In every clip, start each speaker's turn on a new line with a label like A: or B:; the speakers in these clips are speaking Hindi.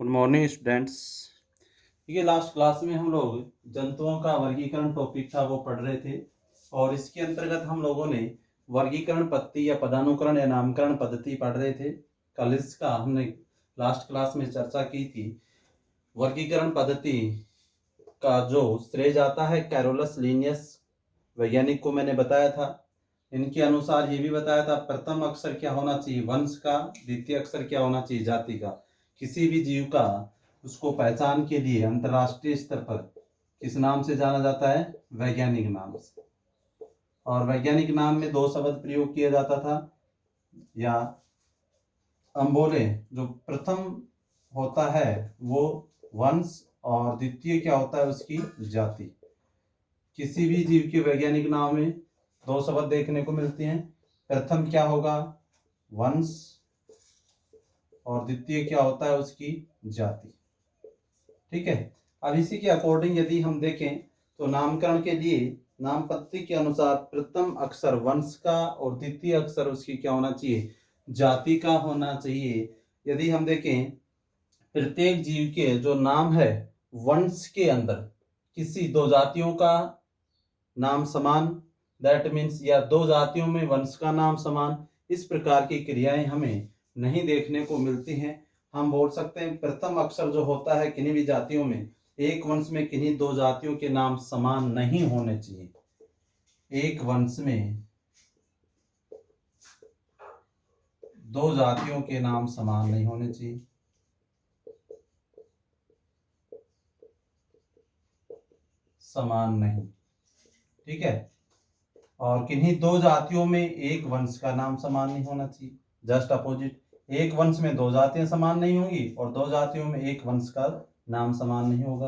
A: Good morning students. ये लास्ट क्लास में हम लोग जंतुओं का वर्गीकरण टॉपिक था वो पढ़ रहे थे और इसके अंतर्गत हम लोगों ने वर्गीकरण पद्धति या पदानुक्रम या नामकरण पद्धति पढ़ रहे थे। कल इसका हमने लास्ट क्लास में चर्चा की थी। वर्गीकरण पद्धति का जो श्रेय जाता है कैरोलस लिनियस वैज्ञानिक को मैंने बताया था। इनके अनुसार ये भी बताया था प्रथम अक्षर क्या होना चाहिए वंश का, द्वितीय अक्षर क्या होना चाहिए जाति का। किसी भी जीव का उसको पहचान के लिए अंतर्राष्ट्रीय स्तर पर किस नाम से जाना जाता है? वैज्ञानिक नाम से। और वैज्ञानिक नाम में दो शब्द प्रयोग किया जाता था, या हम बोले जो प्रथम होता है वो वंश और द्वितीय क्या होता है उसकी जाति। किसी भी जीव के वैज्ञानिक नाम में दो शब्द देखने को मिलते हैं। प्रथम क्या होगा? वंश, और द्वितीय क्या होता है उसकी जाति। ठीक है। अब इसी के अकॉर्डिंग यदि हम देखें तो नामकरण के लिए नाम पद्धति के अनुसार प्रथम अक्षर वंश का और द्वितीय अक्षर उसकी क्या होना चाहिए? जाति का होना चाहिए। यदि हम देखें प्रत्येक जीव के जो नाम है वंश के अंदर किसी दो जातियों का नाम समान, दैट मीन्स या दो जातियों में वंश का नाम समान, इस प्रकार की क्रियाएं हमें नहीं देखने को मिलती हैं। हम बोल सकते हैं प्रथम अक्षर जो होता है किन्हीं भी जातियों में, एक वंश में किन्हीं दो जातियों के नाम समान नहीं होने चाहिए। एक वंश में दो जातियों के नाम समान नहीं होने चाहिए। समान नहीं, ठीक है। और किन्हीं दो जातियों में एक वंश का नाम समान नहीं होना चाहिए। जस्ट अपोजिट, एक वंश में दो जातियां समान नहीं होंगी और दो जातियों में एक वंश का नाम समान नहीं होगा।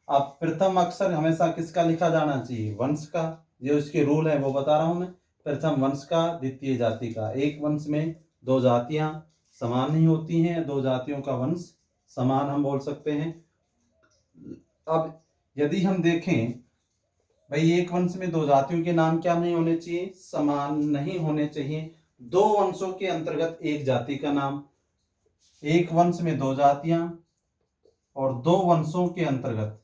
A: अब प्रथम अक्षर हमेशा किसका लिखा जाना चाहिए? वंश का। जो इसके रूल है वो बता रहा हूं मैं। प्रथम वंश का, द्वितीय जाति का। एक वंश में दो जातियां समान नहीं होती हैं, दो जातियों का वंश समान हम बोल सकते हैं। अब यदि हम देखें भाई एक वंश में दो जातियों के नाम क्या नहीं होने चाहिए? समान नहीं होने चाहिए। दो वंशों के अंतर्गत एक जाति का नाम, एक वंश में दो जातियां और दो वंशों के अंतर्गत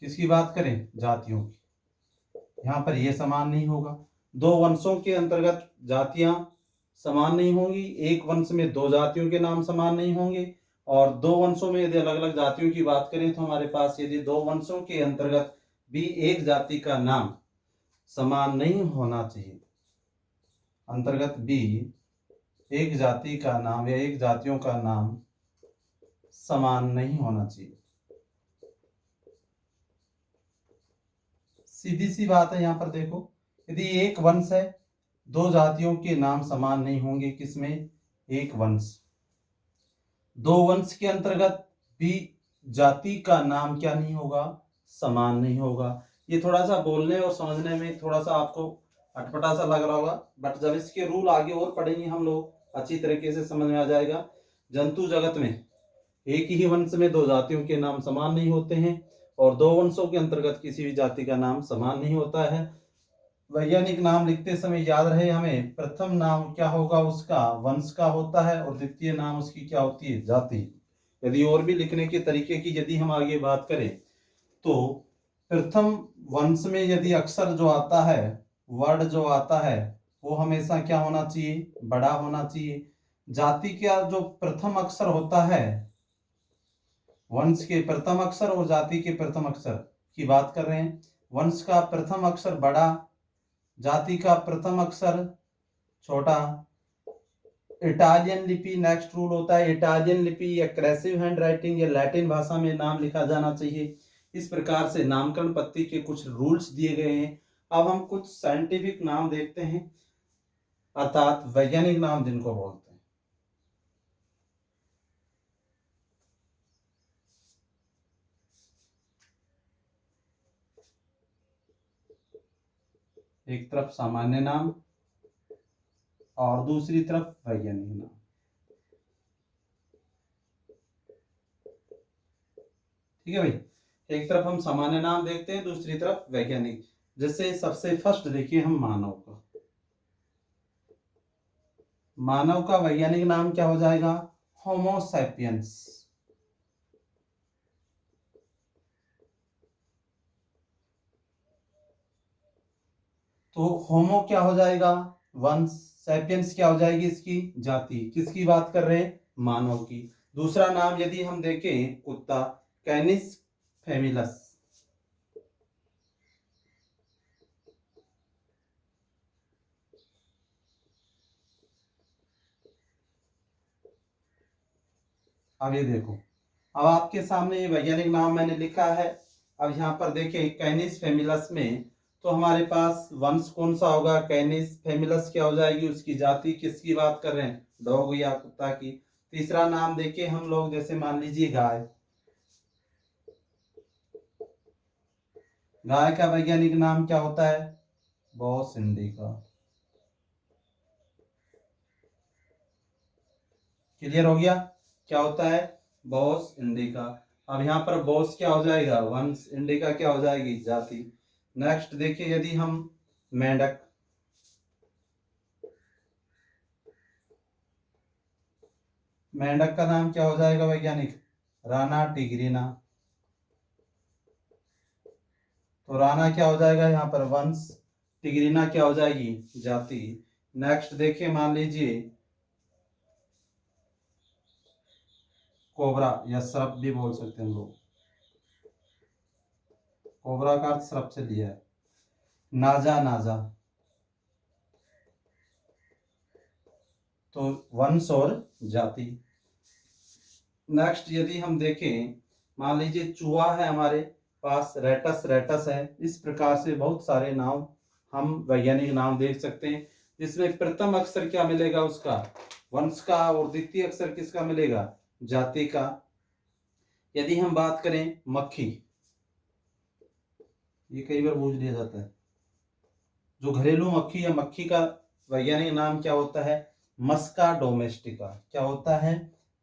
A: किसकी बात करें? जातियों की। यहां पर यह समान नहीं होगा। दो वंशों के अंतर्गत जातियां समान नहीं होंगी, एक वंश में दो जातियों के नाम समान नहीं होंगे, और दो वंशों में यदि अलग अलग जातियों की बात करें तो हमारे पास यदि दो वंशों के अंतर्गत भी एक जाति का नाम समान नहीं होना चाहिए, अंतर्गत भी एक जाति का नाम या एक जातियों का नाम समान नहीं होना चाहिए। सीधी सी बात है। यहां पर देखो, यदि एक वंश है, दो जातियों के नाम समान नहीं होंगे। किसमें? एक वंश। दो वंश के अंतर्गत भी जाति का नाम क्या नहीं होगा? समान नहीं होगा। ये थोड़ा सा बोलने और समझने में थोड़ा सा आपको अटपटा सा लग रहा होगा, बट जब इसके रूल आगे और पढ़ेंगे हम लोग अच्छी तरीके से समझ में आ जाएगा। जंतु जगत में एक ही वंश में दो जातियों के नाम समान नहीं होते हैं और दो वंशों के अंतर्गत किसी भी जाति का नाम समान नहीं होता है। वैज्ञानिक नाम लिखते समय याद रहे हमें, प्रथम नाम क्या होगा उसका? वंश का होता है, और द्वितीय नाम उसकी क्या होती है? जाति। यदि और भी लिखने के तरीके की यदि हम आगे बात करें तो प्रथम वंश में यदि अक्षर जो आता है, वर्ड जो आता है, वो हमेशा क्या होना चाहिए? बड़ा होना चाहिए। जाति का जो प्रथम अक्षर होता है, वंश के प्रथम अक्षर और जाति के प्रथम अक्षर की बात कर रहे हैं। वंश का प्रथम अक्षर बड़ा, जाति का प्रथम अक्षर छोटा। इटालियन लिपि नेक्स्ट रूल होता है। इटालियन लिपि या क्रेसिव हैंड राइटिंग या लैटिन भाषा में नाम लिखा जाना चाहिए। इस प्रकार से नामकरण पद्धति के कुछ रूल्स दिए गए हैं। अब हम कुछ साइंटिफिक नाम देखते हैं, अर्थात वैज्ञानिक नाम जिनको बोलते हैं। एक तरफ सामान्य नाम और दूसरी तरफ वैज्ञानिक नाम। ठीक है भाई, एक तरफ हम सामान्य नाम देखते हैं, दूसरी तरफ वैज्ञानिक। जैसे सबसे फर्स्ट देखिए हम मानव का। मानव का वैज्ञानिक नाम क्या हो जाएगा? Homo sapiens. तो होमो क्या हो जाएगा? वंश। सैपियंस क्या हो जाएगी? इसकी जाति। किसकी बात कर रहे हैं? मानव की। दूसरा नाम यदि हम देखें कुत्ता, कैनिस फेमिलस। अब ये देखो, अब आपके सामने ये वैज्ञानिक नाम मैंने लिखा है। अब यहाँ पर देखिए कैनिस फेमिलस में, तो हमारे पास वंश कौन सा होगा? कैनिस। फेमिलस क्या हो जाएगी? उसकी जाति। किसकी बात कर रहे हैं? डॉग या कुत्ता की। तीसरा नाम देखिए हम लोग, जैसे मान लीजिए गाय। गाय का वैज्ञानिक नाम क्या होता है? Boss indica. क्लियर हो गया? क्या होता है? Boss indica. अब यहाँ पर बॉस क्या हो जाएगा? वंश। इंडिका क्या हो जाएगी? जाति। नेक्स्ट देखिए यदि हम मेंढक, मेंढक का नाम क्या हो जाएगा वैज्ञानिक? राना टिग्रिना। तो राना क्या हो जाएगा यहाँ पर? वंश। टिग्रिना क्या हो जाएगी? जाति। नेक्स्ट देखिए मान लीजिए कोबरा, या सर्प भी बोल सकते हैं लोग। कोबरा का अर्थ सर्प से लिया है। नाजा, नाजा। तो वंश और जाति। नेक्स्ट यदि हम देखें, मान लीजिए चूहा है हमारे पास, रेटस, रेटस है। इस प्रकार से बहुत सारे नाम हम वैज्ञानिक नाम देख सकते हैं, जिसमें प्रथम अक्षर क्या मिलेगा? उसका वंश का, और द्वितीय अक्षर किसका मिलेगा? जाति का। यदि हम बात करें मक्खी, ये कई बार पूछ लिया जाता है, जो घरेलू मक्खी या मक्खी का वैज्ञानिक नाम क्या होता है? मस्का डोमेस्टिका। क्या होता है?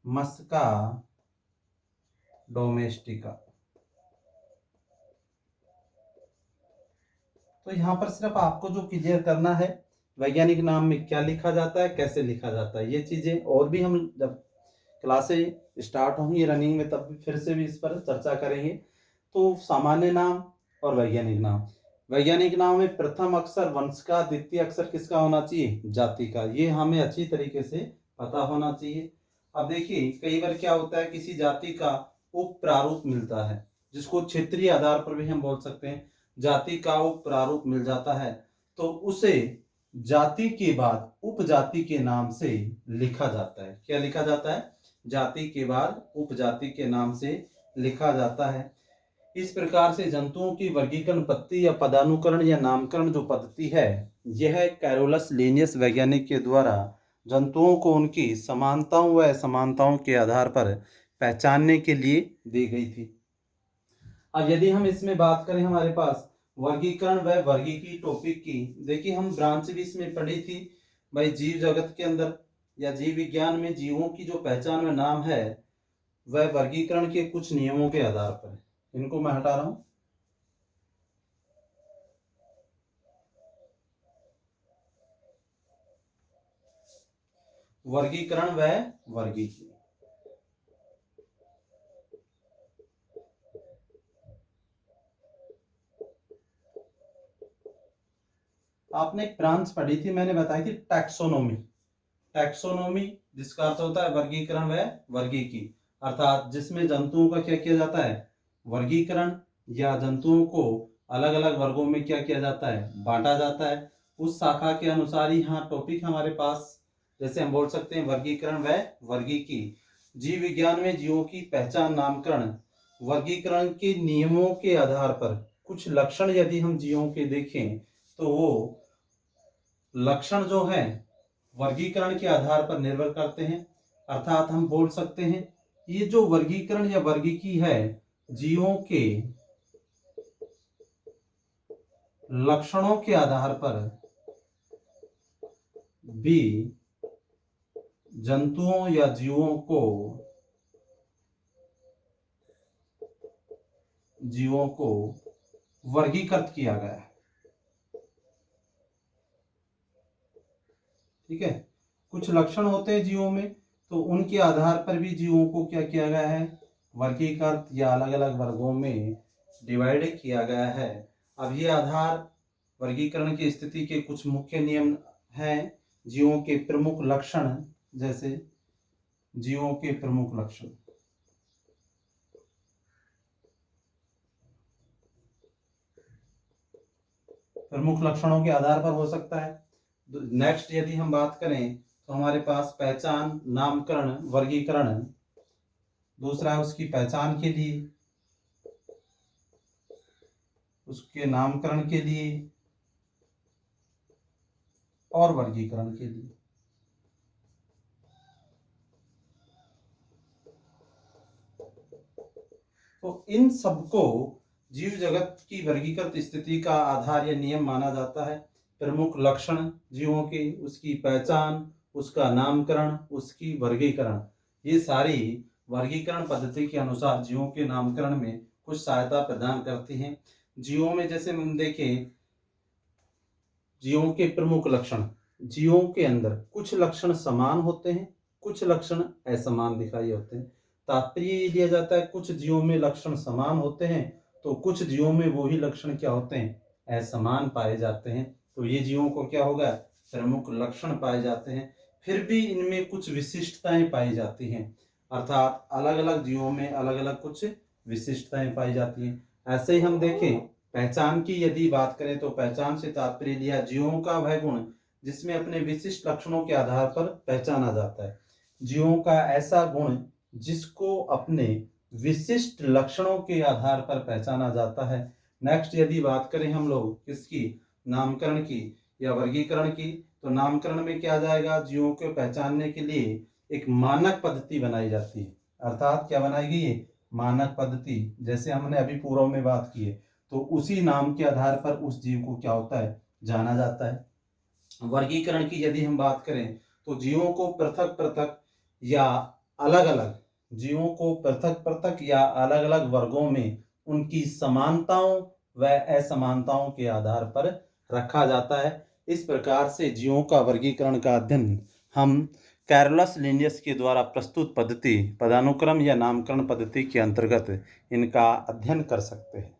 A: मस्का डोमेस्टिका। तो यहाँ पर सिर्फ आपको जो क्लियर करना है, वैज्ञानिक नाम में क्या लिखा जाता है, कैसे लिखा जाता है, ये चीजें और भी हम जब क्लासें स्टार्ट होंगी रनिंग में, तब फिर से भी इस पर चर्चा करेंगे। तो सामान्य नाम और वैज्ञानिक नाम। वैज्ञानिक नाम में प्रथम अक्षर वंश का, द्वितीय अक्षर किसका होना चाहिए? जाति का। ये हमें अच्छी तरीके से पता होना चाहिए। अब देखिए कई बार क्या होता है, किसी जाति का उप प्रारूप मिलता है, जिसको क्षेत्रीय आधार पर भी हम बोल सकते हैं। जाति का उप प्रारूप मिल जाता है, तो उसे जाति के बाद उपजाति के नाम से लिखा जाता है। क्या लिखा जाता है? जाति के बाद उपजाति के नाम से लिखा जाता है। इस प्रकार से जंतुओं की वर्गीकरण पद्धति या पदानुकरण या नामकरण जो पद्धति है, यह कैरोलस लिनियस वैज्ञानिक के द्वारा जंतुओं को उनकी समानताओं व असमानताओं के आधार पर पहचानने के लिए दी गई थी। अब यदि हम इसमें बात करें, हमारे पास वर्गीकरण व वर्गीकी टॉपिक की, देखिए हम ब्रांच भी इसमें पढ़ी थी भाई, जीव जगत के अंदर या जीव विज्ञान में जीवों की जो पहचान व नाम है, वह वर्गीकरण के कुछ नियमों के आधार पर है। इनको मैं हटा रहा हूं। वर्गीकरण व वर्गीकी। आपने एक ब्रांच पढ़ी थी, मैंने बताई थी टैक्सोनॉमी। टैक्सोनॉमी जिसका अर्थ होता है वर्गीकरण व वर्गीकी, अर्थात जिसमें जंतुओं का क्या किया जाता है? वर्गीकरण, या जंतुओं को अलग अलग वर्गों में क्या किया जाता है? बांटा जाता है। उस शाखा के अनुसार ही यहाँ टॉपिक हमारे पास, जैसे हम बोल सकते हैं वर्गीकरण व वर्गीकी। जीव विज्ञान में जीवों की पहचान, नामकरण, वर्गीकरण के नियमों के आधार पर कुछ लक्षण यदि हम जीवों के देखें, तो वो लक्षण जो है वर्गीकरण के आधार पर निर्भर करते हैं। अर्थात हम बोल सकते हैं ये जो वर्गीकरण या वर्गीकी है, जीवों के लक्षणों के आधार पर भी जंतुओं या जीवों को वर्गीकृत किया गया है। ठीक है, कुछ लक्षण होते हैं जीवों में, तो उनके आधार पर भी जीवों को क्या किया गया है, वर्गीकृत या अलग अलग वर्गों में डिवाइड किया गया है। अब ये आधार वर्गीकरण की स्थिति के कुछ मुख्य नियम हैं। जीवों के प्रमुख लक्षण, जैसे जीवों के प्रमुख लक्षण, प्रमुख लक्षणों के आधार पर हो सकता है। नेक्स्ट यदि हम बात करें तो हमारे पास पहचान, नामकरण, वर्गीकरण, दूसरा है उसकी पहचान के लिए, उसके नामकरण के लिए और वर्गीकरण के लिए। तो इन सबको जीव जगत की वर्गीकृत स्थिति का आधार या नियम माना जाता है। प्रमुख लक्षण जीवों के, उसकी पहचान, उसका नामकरण, उसकी वर्गीकरण, ये सारी वर्गीकरण पद्धति के अनुसार जीवों के नामकरण में कुछ सहायता प्रदान करती हैं। जीवों में जैसे हम देखें, जीवों के प्रमुख लक्षण, जीवों के अंदर कुछ लक्षण समान होते हैं, कुछ लक्षण असमान दिखाई होते हैं। तात्पर्य ये लिया जाता है कुछ जीवों में लक्षण समान होते हैं तो कुछ जीवों में वही लक्षण क्या होते हैं, असमान पाए जाते हैं। तो ये जीवों को क्या होगा, प्रमुख लक्षण पाए जाते हैं। फिर भी इनमें कुछ विशिष्टताएं पाई जाती हैं, अर्थात अलग अलग जीवों में अलग अलग कुछ विशिष्टताएं पाई जाती हैं। ऐसे ही हम देखें, पहचान की यदि बात करें तो पहचान से तात्पर्य लिया जीवों का वह गुण जिसमें अपने विशिष्ट लक्षणों के आधार पर पहचाना जाता है। जीवों का ऐसा गुण जिसको अपने विशिष्ट लक्षणों के आधार पर पहचाना जाता है। नेक्स्ट यदि बात करें हम लोग किसकी, नामकरण की या वर्गीकरण की, तो नामकरण में क्या जाएगा, जीवों को पहचानने के लिए एक मानक पद्धति बनाई जाती है। अर्थात क्या बनाई गई है, मानक पद्धति। जैसे हमने अभी पूर्व में बात की है, तो उसी नाम के आधार पर उस जीव को क्या होता है, जाना जाता है। वर्गीकरण की यदि हम बात करें तो जीवों को पृथक पृथक या अलग अलग, जीवों को पृथक पृथक या अलग अलग वर्गों में उनकी समानताओं व असमानताओं के आधार पर रखा जाता है। इस प्रकार से जीवों का वर्गीकरण का अध्ययन हम कैरोलस लिनियस के द्वारा प्रस्तुत पद्धति, पदानुक्रम या नामकरण पद्धति के अंतर्गत इनका अध्ययन कर सकते हैं।